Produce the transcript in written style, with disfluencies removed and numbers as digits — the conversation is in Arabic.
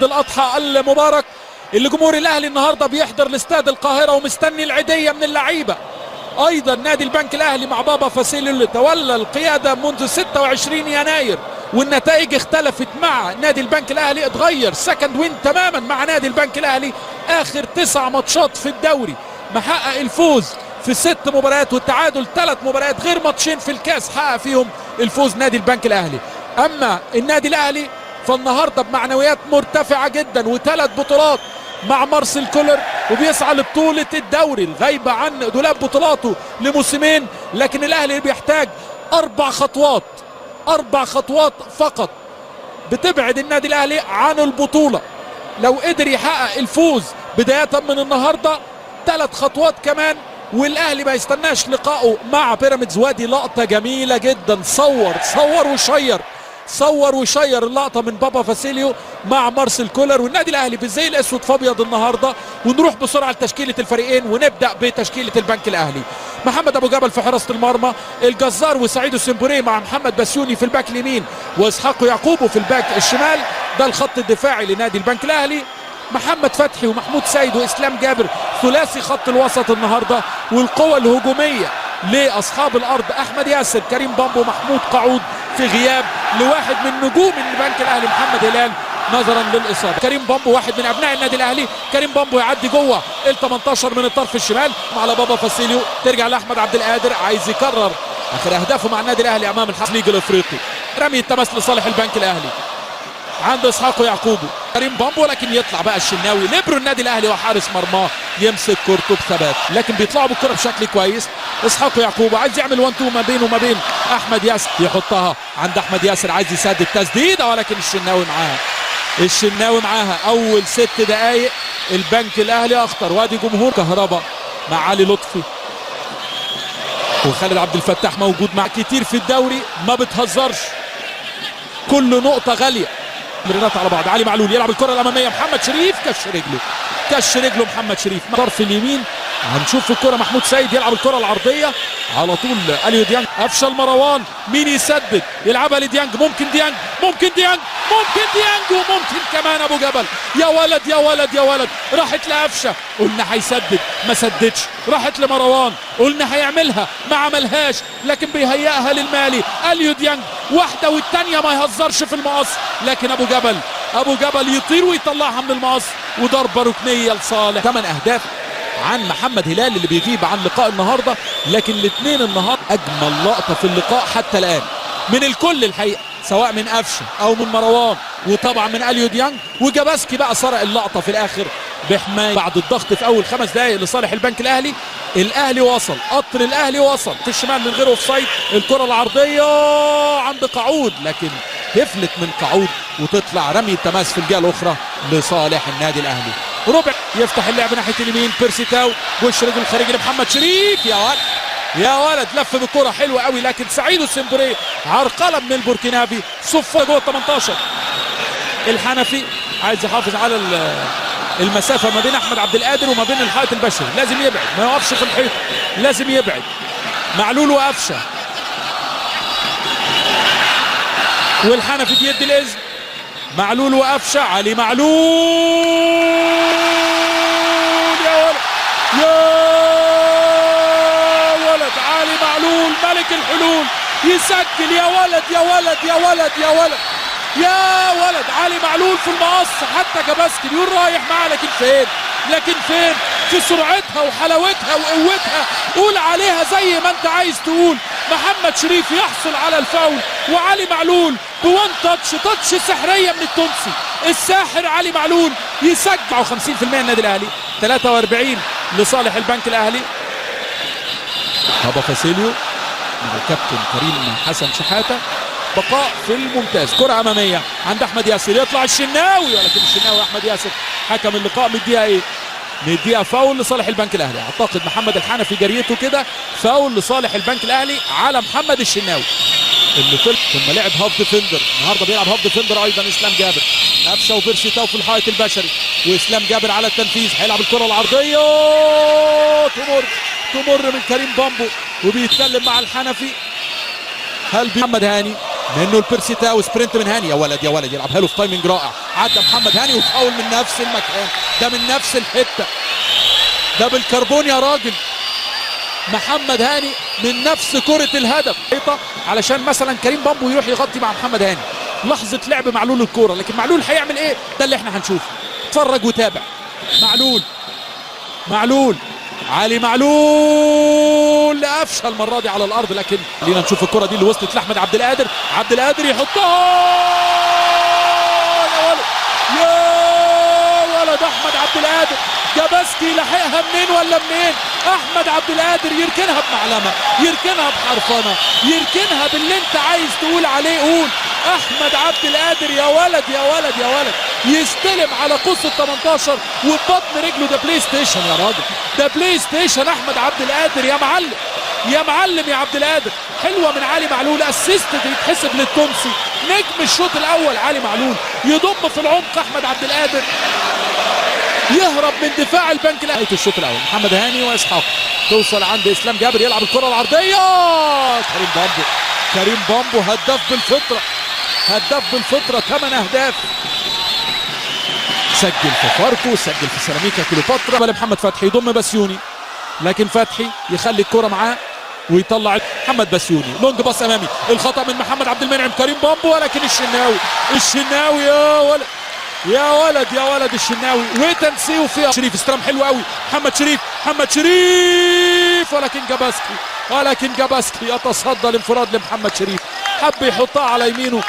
عيد الاضحى المبارك اللي جمهور الاهلي النهارده بيحضر لاستاد القاهره ومستني العيديه من اللعيبه. ايضا نادي البنك الاهلي مع بابا فاسيليو اللي تولى القياده منذ 26 يناير، والنتائج اختلفت مع نادي البنك الاهلي، اتغير سكند وين تماما مع نادي البنك الاهلي. اخر 9 ماتشات في الدوري محقق الفوز في 6 مباريات والتعادل 3 مباريات، غير ماتشين في الكاس حقق فيهم الفوز نادي البنك الاهلي. اما النادي الاهلي فالنهارده بمعنويات مرتفعه جدا و3 بطولات مع مارسيل كولر، وبيسعى لبطوله الدوري الغايبه عن دولاب بطولاته لموسمين، لكن الاهلي بيحتاج 4 خطوات فقط بتبعد النادي الاهلي عن البطوله. لو قدر يحقق الفوز بدايه من النهارده 3 خطوات كمان والاهلي ما يستناش لقائه مع بيراميدز. وادي لقطه جميله جدا، صور وشير اللقطه من بابا فاسيليو مع مارسيل كولر والنادي الاهلي بالزي الاسود فابيض النهارده. ونروح بسرعه لتشكيله الفريقين ونبدا بتشكيله البنك الاهلي. محمد ابو جبل في حراسه المرمى، الجزار وسعيد السنبوري مع محمد بسيوني في الباك اليمين واسحاق يعقوب في الباك الشمال. ده الخط الدفاعي لنادي البنك الاهلي. محمد فتحي ومحمود سيد واسلام جابر ثلاثي خط الوسط النهارده. والقوه الهجوميه لاصحاب الارض احمد ياسر، كريم بامبو، محمود قعود في غياب لواحد من نجوم البنك الاهلي محمد هلال نظرا للاصابه. كريم بامبو واحد من ابناء النادي الاهلي، كريم بامبو يعدي جوه ال 18 من الطرف الشمال على بابا فاسيليو، ترجع لاحمد عبد القادر عايز يكرر اخر اهدافه مع النادي الاهلي امام الحرس ليج الافريقي. رمي التماس لصالح البنك الاهلي عند اسحاق يعقوب، كريم بامبو، لكن يطلع بقى الشناوي ليبرو النادي الاهلي وحارس مرماه يمسك كورته بثبات، لكن بيطلعوا بالكره بشكل كويس. اسحاق يعقوب عايز يعمل 1 2 ما بينه وما بين احمد ياسر، يحطها عند احمد ياسر عايز يسدد تسديده، ولكن الشناوي معاها. اول 6 دقائق البنك الاهلي اخطر. وادي جمهور كهربا مع علي لطفي وخالد عبد الفتاح موجود مع كتير في الدوري، ما بتهزرش، كل نقطه غاليه. مرات على بعض. علي معلول يلعب الكره الاماميه، محمد شريف كش رجله محمد شريف طرف اليمين. هنشوف الكره محمود سيد يلعب الكره العرضيه على طول اليو ديانج، افشل مروان، مين يسدد؟ يلعبها لديانج، ممكن ديانج وممكن كمان ابو جبل. يا ولد راحت لقفشه، قلنا هيسدد ما سددش، راحت لمروان قلنا هيعملها ما عملهاش، لكن بيهيئها للمالي اليو ديانج، واحده والثانيه ما يهزرش في المقص، لكن ابو جبل يطير ويطلعها من المقص، وضربه ركنيه لصالح. 8 اهداف عن محمد هلال اللي بيغيب عن لقاء النهارده، لكن الاثنين النهارده اجمل لقطه في اللقاء حتى الان من الكل الحقيقه، سواء من قفشه او من مروان وطبعا من اليو ديانج. وجاباسكي بقى سرق اللقطه في الاخر بحمايه بعد الضغط في اول 5 دقائق لصالح البنك الاهلي. الاهلي وصل، قطر الاهلي وصل في الشمال من غير اوف سايد. الكره العرضيه عند قعود، لكن تفلت من قعود وتطلع رمي التماس في الجهه الاخرى لصالح النادي الاهلي. ربع يفتح اللعب ناحيه اليمين، بيرسي تاو وش رجل الخارجي لمحمد شريف، يا ولد لف بالكره حلوه قوي، لكن سعيد السنبوري عرقله من البوركينابي صفه جوه ال 18. الحنفي عايز يحافظ على المسافه ما بين احمد عبد القادر وما بين الحائط البشري، لازم يبعد ما يقفش في الحيط، لازم يبعد. معلول وقفشه، والحنفي بيدي الاذن، معلول وقفشه، علي معلول، يا ولد علي معلول ملك الحلول يسجل. يا ولد علي معلول في المقص، حتى جاباسكي بيقول رايح معاه، لكن فين في سرعتها وحلاوتها وقوتها، قول عليها زي ما انت عايز تقول. محمد شريف يحصل على الفاول، وعلي معلول بوان تاتش سحريه من التونسي الساحر علي معلول يسجل. 50% النادي الاهلي، 43 لصالح البنك الاهلي. بابا فاسيليو مع الكابتن كريم حسن شحاته، بقاء في الممتاز. كرة أمامية عند أحمد ياسر، يطلع الشناوي، ولكن الشناوي أحمد ياسر حكم اللقاء مديها فاول لصالح البنك الأهلي. أعتقد محمد الحنفي جريته كده فاول لصالح البنك الأهلي على محمد الشناوي اللي طلع ثم لعب هاف ديفندر. النهارده بيلعب هاف ديفندر أيضا إسلام جابر، قفشه وبيرسي تاو في الحائط البشري، وإسلام جابر على التنفيذ. هيلعب الكرة العرضية تمر من كريم بامبو وبيتكلم مع الحنفي. هل محمد هاني منه البيرسيتاو، سبرنت من هاني، يا ولد يا ولد، يلعبها له في تايمنج رائع، عدى محمد هاني وفاول من نفس المكان، ده من نفس الحته، ده بالكربون يا راجل. محمد هاني من نفس كرة الهدف، علشان مثلا كريم بامبو يروح يغطي مع محمد هاني، لحظة لعب معلول الكورة، لكن معلول هيعمل ايه؟ ده اللي احنا هنشوفه. اتفرج وتابع. معلول علي معلول قفشه المره دي على الارض، لكن خلينا نشوف الكره دي اللي وصلت لاحمد عبد القادر. عبد القادر يحطها، يا ولد يا ولد، احمد عبد القادر. جاباسكي لحقها منين ولا منين؟ احمد عبد القادر يركنها بمعلمه، يركنها بحرفنه، يركنها باللي انت عايز تقول عليه قول. احمد عبد القادر يا ولد يا ولد يا ولد، يستلم على قوس ال 18 وببطن رجله. ده بلاي ستيشن يا راجل، ده بلاي ستيشن. احمد عبد القادر يا معلم، يا معلم يا عبد القادر. حلوه من علي معلول، اسيست يتحسب للتونسي، نجم الشوط الاول علي معلول. يضم في العمق احمد عبد القادر، يهرب من دفاع البنك الاهلي. الشوط الاول محمد هاني واسحاق، توصل عند اسلام جابر، يلعب الكره العرضيه. كريم بامبو هداف بالفطره، هداف بالفطره، 8 اهداف. سجل في فاركو، سجل في سيراميكا كليوباترا. محمد فتحي يضم بسيوني، لكن فتحي يخلي الكره معاه ويطلع محمد بسيوني. لونج باص امامي، الخطا من محمد عبد المنعم. كريم بامبو، ولكن الشناوي يا ولد يا ولد يا ولد، الشناوي وتنسيه فيها. شريف استلم حلو قوي، محمد شريف، ولكن جاباسكي يتصدى الانفراد لمحمد شريف، حب يحطها على يمينه.